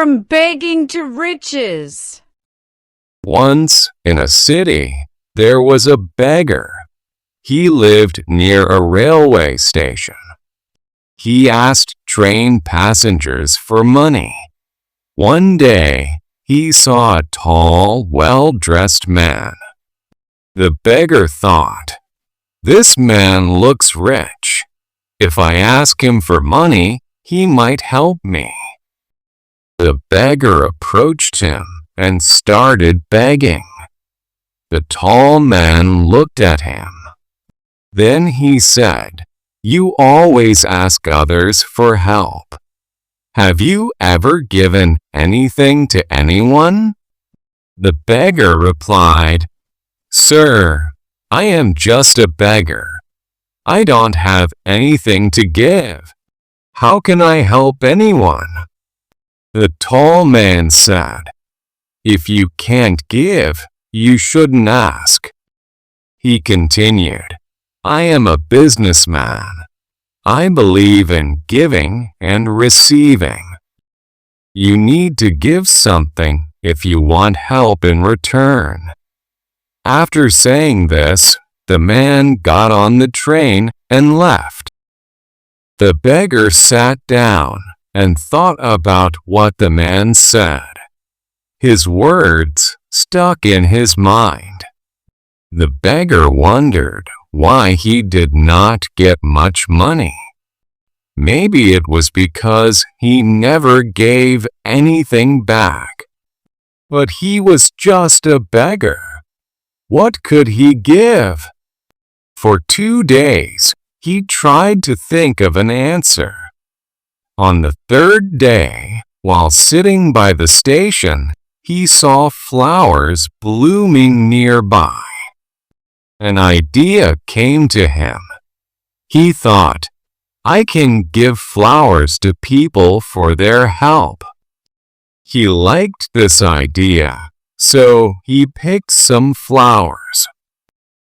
from begging to riches. Once, in a city, there was a beggar. He lived near a railway station. He asked train passengers for money. One day, he saw a tall, well-dressed man. The beggar thought, "This man looks rich. If I ask him for money, he might help me." The beggar approached him and started begging. The tall man looked at him. Then he said, "You always ask others for help. Have you ever given anything to anyone?" The beggar replied, "Sir, I am just a beggar. I don't have anything to give. How can I help anyone?" The tall man said, "If you can't give, you shouldn't ask." He continued, "I am a businessman. I believe in giving and receiving. You need to give something if you want help in return." After saying this, the man got on the train and left. The beggar sat down and thought about what the man said. His words stuck in his mind. The beggar wondered why he did not get much money. Maybe it was because he never gave anything back. But he was just a beggar. What could he give? For 2 days, he tried to think of an answer. On the third day, while sitting by the station, he saw flowers blooming nearby. An idea came to him. He thought, "I can give flowers to people for their help." He liked this idea, so he picked some flowers.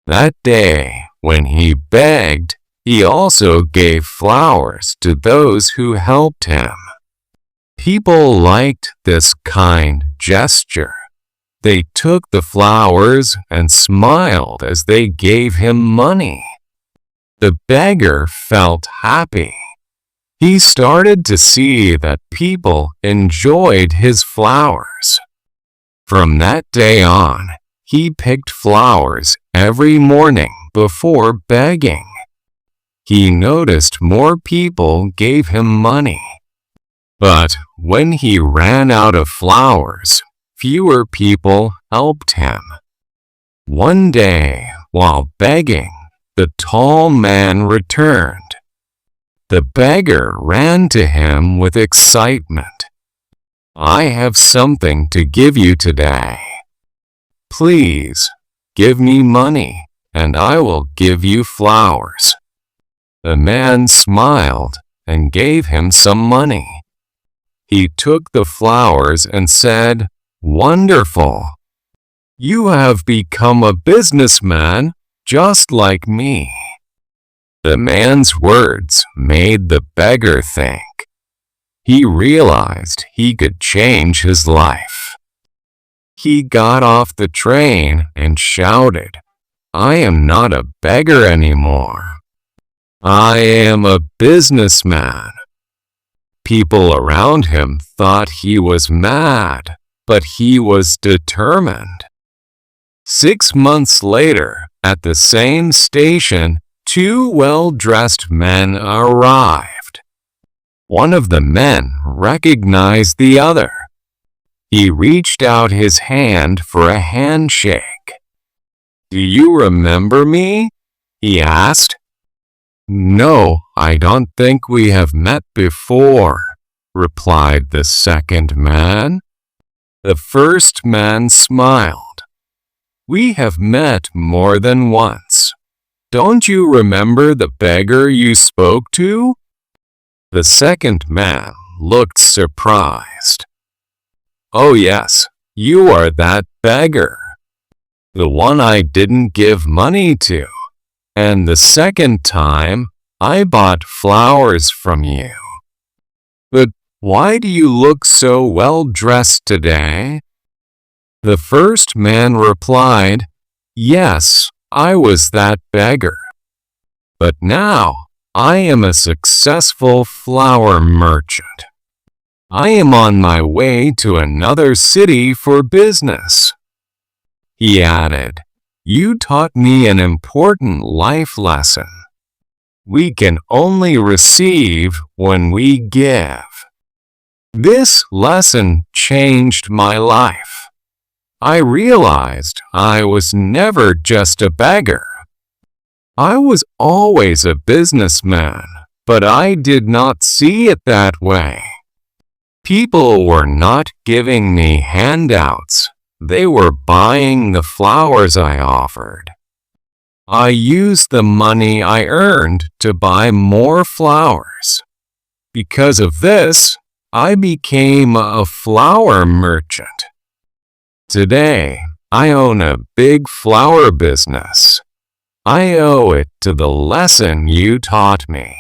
That day, when he begged, he also gave flowers to those who helped him. People liked this kind gesture. They took the flowers and smiled as they gave him money. The beggar felt happy. He started to see that people enjoyed his flowers. From that day on, he picked flowers every morning before begging. He noticed more people gave him money. But when he ran out of flowers, fewer people helped him. One day, while begging, the tall man returned. The beggar ran to him with excitement. "I have something to give you today. Please, give me money, and I will give you flowers." The man smiled and gave him some money. He took the flowers and said, "Wonderful! You have become a businessman just like me." The man's words made the beggar think. He realized he could change his life. He got off the train and shouted, "I am not a beggar anymore. I am a businessman." People around him thought he was mad, but he was determined. 6 months later, at the same station, 2 well-dressed men arrived. One of the men recognized the other. He reached out his hand for a handshake. "Do you remember me?" he asked. "No, I don't think we have met before," replied the second man. The first man smiled. "We have met more than once. Don't you remember the beggar you spoke to?" The second man looked surprised. "Oh yes, you are that beggar. The one I didn't give money to. And the second time, I bought flowers from you." "But "Why do you look so well dressed today?" The first man replied, "Yes, I was that beggar. But now I am a successful flour merchant. I am on my way to another city for business." He added, "You taught me an important life lesson. We can only receive when we give." This lesson changed my life. I realized I was never just a beggar. I was always a businessman, but I did not see it that way. People were not giving me handouts. They were buying the flowers I offered. I used the money I earned to buy more flowers. Because of this, I became a flower merchant. Today, I own a big flower business. I owe it to the lesson you taught me."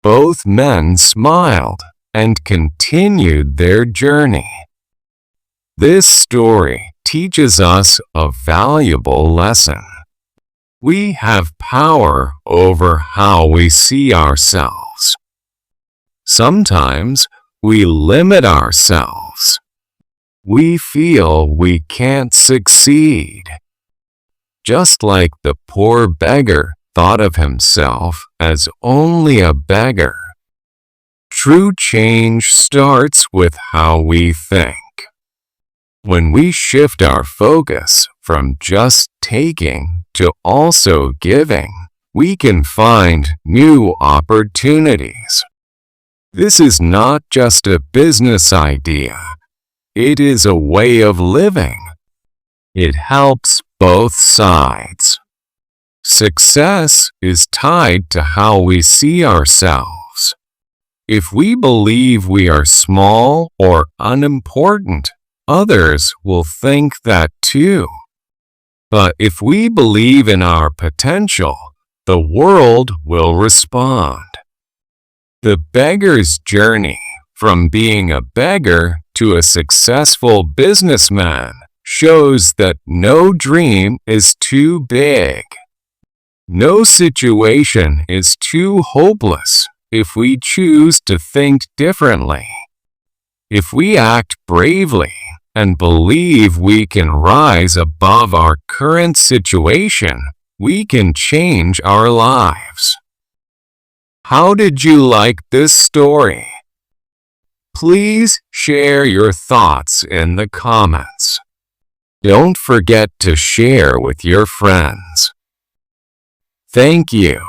Both men smiled and continued their journey. This story teaches us a valuable lesson. We have power over how we see ourselves. Sometimes we limit ourselves. We feel we can't succeed. Just like the poor beggar thought of himself as only a beggar. True change starts with how we think. When we shift our focus from just taking to also giving, we can find new opportunities. This is not just a business idea. It is a way of living. It helps both sides. Success is tied to how we see ourselves. If we believe we are small or unimportant, others will think that too. But if we believe in our potential, the world will respond. The beggar's journey from being a beggar to a successful businessman shows that no dream is too big. No situation is too hopeless if we choose to think differently. If we act bravely and believe we can rise above our current situation, we can change our lives. How did you like this story? Please share your thoughts in the comments. Don't forget to share with your friends. Thank you.